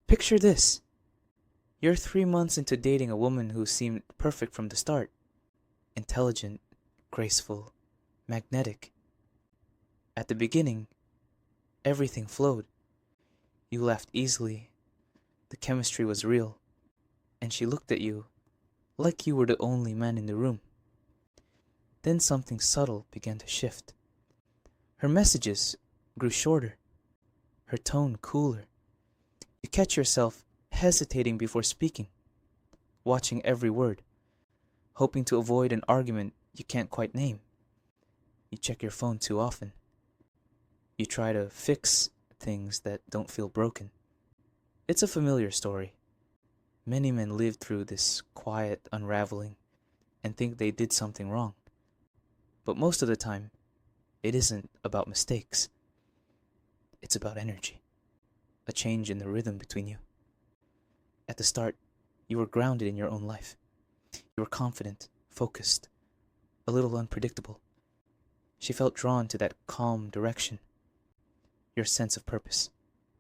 Picture this. You're 3 months into dating a woman who seemed perfect from the start. Intelligent, graceful, magnetic. At the beginning, everything flowed. You laughed easily, the chemistry was real, and she looked at you like you were the only man in the room. Then something subtle began to shift. Her messages grew shorter, her tone cooler. You catch yourself hesitating before speaking, watching every word, hoping to avoid an argument you can't quite name. You check your phone too often. You try to fix things that don't feel broken. It's a familiar story. Many men live through this quiet unraveling and think they did something wrong. But most of the time, it isn't about mistakes. It's about energy, a change in the rhythm between you. At the start, you were grounded in your own life. You were confident, focused, a little unpredictable. She felt drawn to that calm direction, your sense of purpose,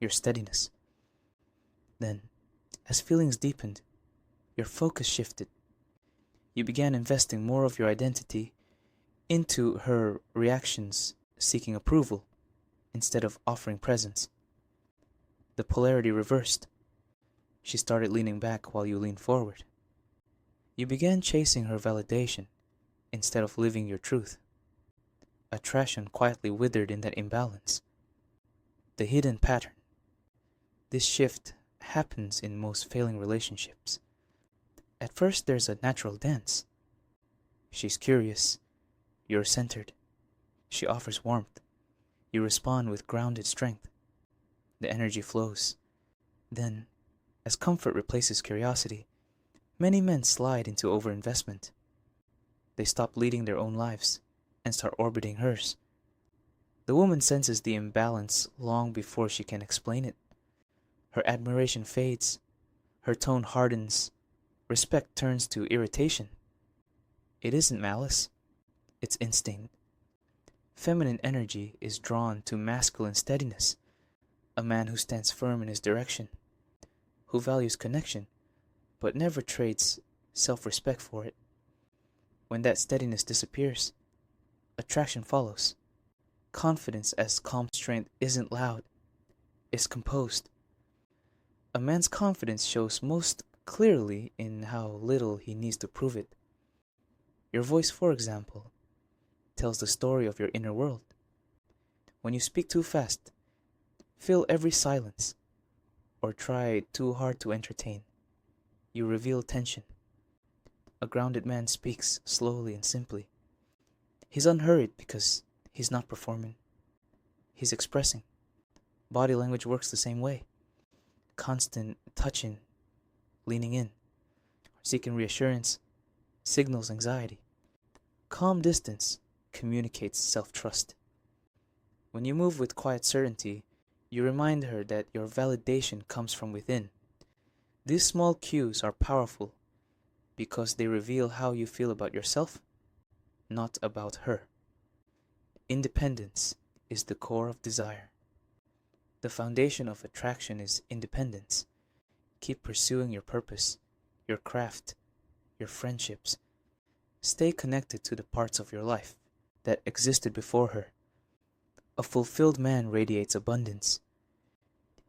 your steadiness. Then, as feelings deepened, your focus shifted. You began investing more of your identity into her reactions, seeking approval instead of offering presence. The polarity reversed. She started leaning back while you leaned forward. You began chasing her validation instead of living your truth. Attraction quietly withered in that imbalance. The hidden pattern. This shift happens in most failing relationships. At first, there's a natural dance. She's curious. You're centered. She offers warmth. You respond with grounded strength. The energy flows. Then, as comfort replaces curiosity, many men slide into overinvestment. They stop leading their own lives and start orbiting hers. The woman senses the imbalance long before she can explain it. Her admiration fades. Her tone hardens. Respect turns to irritation. It isn't malice. It's instinct. Feminine energy is drawn to masculine steadiness, a man who stands firm in his direction, who values connection, but never trades self-respect for it. When that steadiness disappears, attraction follows. Confidence as calm strength isn't loud, it's composed. A man's confidence shows most clearly in how little he needs to prove it. Your voice, for example, tells the story of your inner world. When you speak too fast, fill every silence, or try too hard to entertain, you reveal tension. A grounded man speaks slowly and simply. He's unhurried because he's not performing. He's expressing. Body language works the same way. Constant touching, leaning in, seeking reassurance, signals anxiety. Calm distance communicates self-trust. When you move with quiet certainty, you remind her that your validation comes from within. These small cues are powerful because they reveal how you feel about yourself, not about her. Independence is the core of desire. The foundation of attraction is independence. Keep pursuing your purpose, your craft, your friendships. Stay connected to the parts of your life that existed before her. A fulfilled man radiates abundance.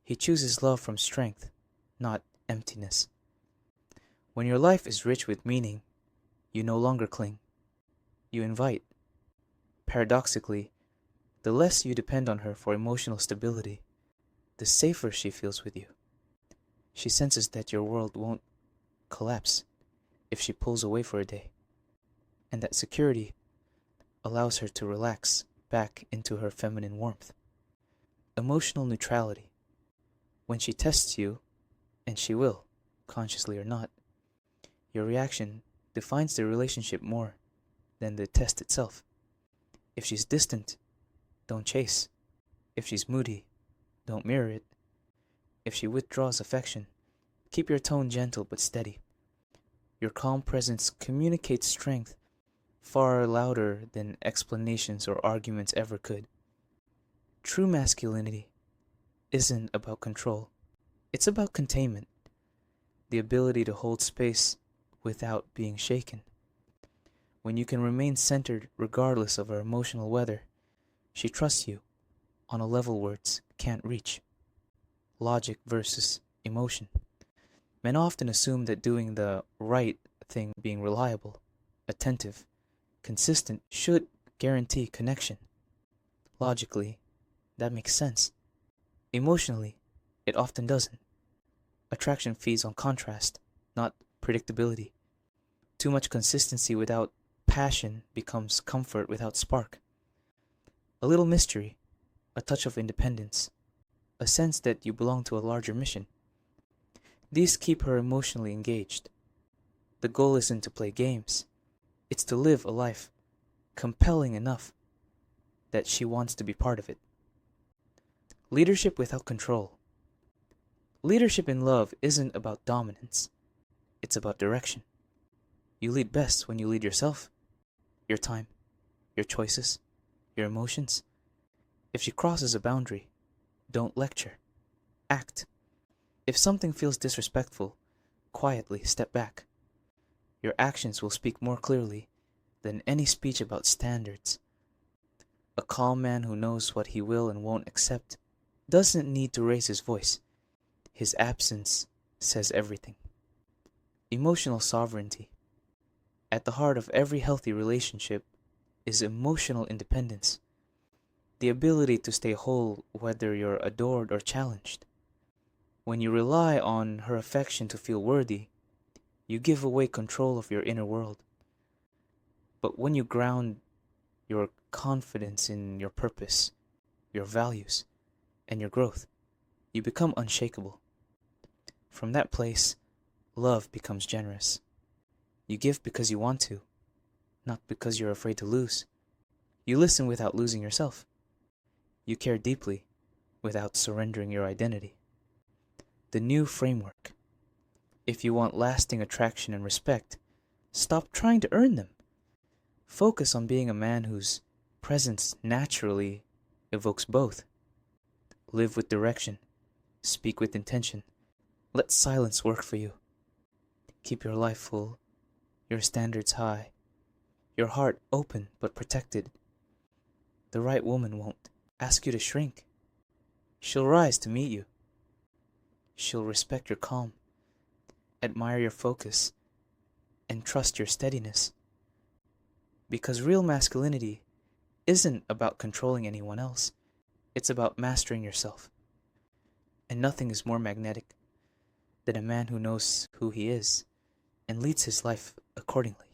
He chooses love from strength, not emptiness. When your life is rich with meaning, you no longer cling. You invite. Paradoxically, the less you depend on her for emotional stability, the safer she feels with you. She senses that your world won't collapse if she pulls away for a day, and that security allows her to relax back into her feminine warmth. Emotional neutrality. When she tests you, and she will, consciously or not, your reaction defines the relationship more than the test itself. If she's distant, don't chase. If she's moody, don't mirror it. If she withdraws affection, keep your tone gentle but steady. Your calm presence communicates strength far louder than explanations or arguments ever could. True masculinity isn't about control. It's about containment, the ability to hold space without being shaken. When you can remain centered regardless of her emotional weather, she trusts you on a level words can't reach. Logic versus emotion. Men often assume that doing the right thing, being reliable, attentive, consistent, should guarantee connection. Logically, that makes sense. Emotionally, it often doesn't. Attraction feeds on contrast, not predictability. Too much consistency without passion becomes comfort without spark. A little mystery, a touch of independence, a sense that you belong to a larger mission. These keep her emotionally engaged. The goal isn't to play games, it's to live a life compelling enough that she wants to be part of it. Leadership without control. Leadership in love isn't about dominance, it's about direction. You lead best when you lead yourself, your time, your choices, your emotions. If she crosses a boundary, don't lecture, act. If something feels disrespectful, quietly step back. Your actions will speak more clearly than any speech about standards. A calm man who knows what he will and won't accept doesn't need to raise his voice. His absence says everything. Emotional sovereignty. At the heart of every healthy relationship is emotional independence, the ability to stay whole whether you're adored or challenged. When you rely on her affection to feel worthy, you give away control of your inner world. But when you ground your confidence in your purpose, your values, and your growth, you become unshakable. From that place, love becomes generous. You give because you want to, not because you're afraid to lose. You listen without losing yourself. You care deeply without surrendering your identity. The new framework. If you want lasting attraction and respect, stop trying to earn them. Focus on being a man whose presence naturally evokes both. Live with direction. Speak with intention. Let silence work for you. Keep your life full, your standards high, your heart open but protected. The right woman won't ask you to shrink. She'll rise to meet you. She'll respect your calm, admire your focus, and trust your steadiness. Because real masculinity isn't about controlling anyone else. It's about mastering yourself. And nothing is more magnetic than a man who knows who he is and leads his life accordingly.